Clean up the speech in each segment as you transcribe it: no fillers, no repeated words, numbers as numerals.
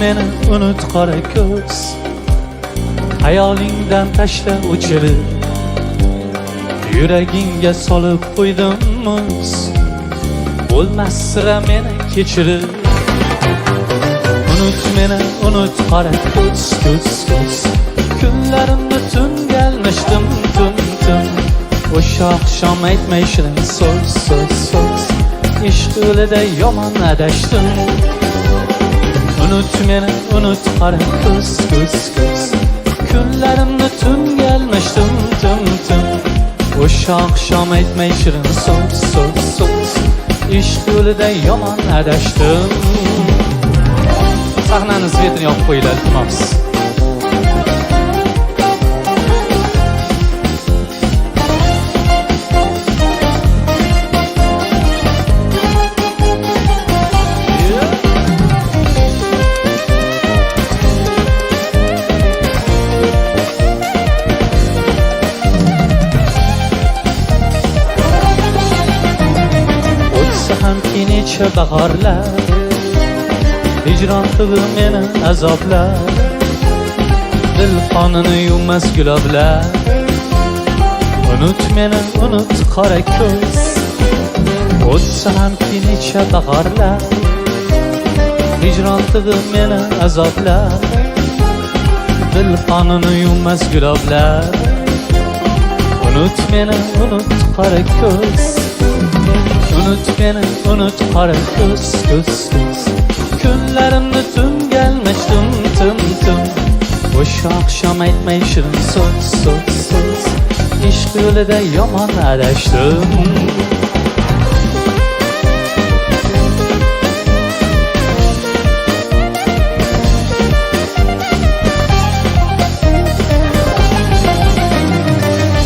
meni, unut qora ko'z. Hayolingdan tashla o'chirib, yuragingga solib qo'ydim muz. Bo'lmas sira meni kechirib. Unut meni, unut qora ko'z, ko'z, ko'z. Kunlarimni tunga almashdim, tun, tun. O'sha oqshom aytmay shirin so'z, so'z, so'z. Ishq yo'lida yomon adashdim. Unut meni, unut qora ko'z, ko'z, ko'z. Kunlarimni tunga almashdim, tun, tun. O'sha oqshom aytmay shirin so'z, so'z, so'z. Ishq yo'lida yomon adashdim. Sahnani svetini yoqib qo'yinglar, iltimos. Hamki necha bahorlar, hijron qildi meni azoblar. Dil qonini yuvmas guloblar. Unut meni, unut qora ko'z. O'tsa hamki necha bahorlar, hijron qildi meni azoblar. Dil qonini yuvmas guloblar. Unut meni, unut qora ko'z. Unut meni, unut qora ko'z, ko'z, ko'z. Kunlarimni tunga almashdim, tim, tim. O'sha oqshom aytmay shirin so'z, so'z, so'z. Ishq yo'lida yomon adashdim.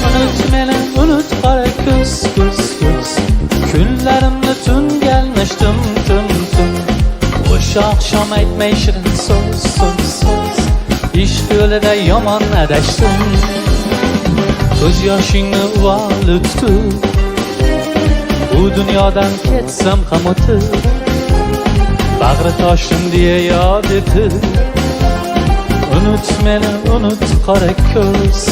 Unut meni, unut qora ko'z, ko'z, ko'z. Kunlarimni tunga almashdim, tim, tim. O'sha oqshom aytmay shirin so'z, so'z, so'z. Ishq yo'lida yomon adashdim. Ko'z yoshingni uvoli tutib, bu dunyodan ketsam ham o'tib, bag'ri toshim deya yod etib. Unut meni, unut qora ko'z.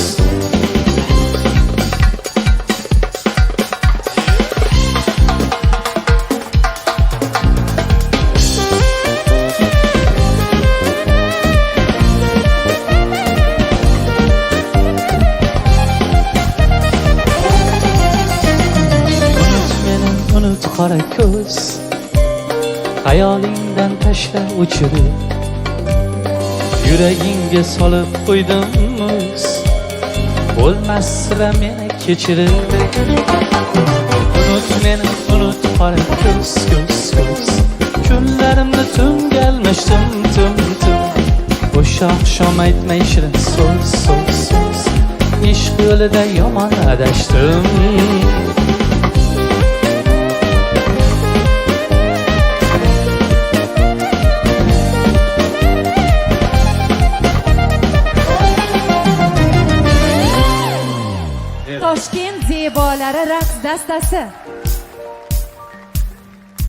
Unut qora ko'z. Hayolingdan tashla o'chirib, yuragingga solib qo'ydim muz. Bo'lmas sira meni kechirib. Unut meni, unut qora ko'z, ko'z, ko'z. Kunlarimni tunga almashdim, tim, tim. O'sha oqshom aytmay shirin so'z, so'z, so'z. Ishq yo'lida yomon adashdim. Toshkent zebolari raqs dastasi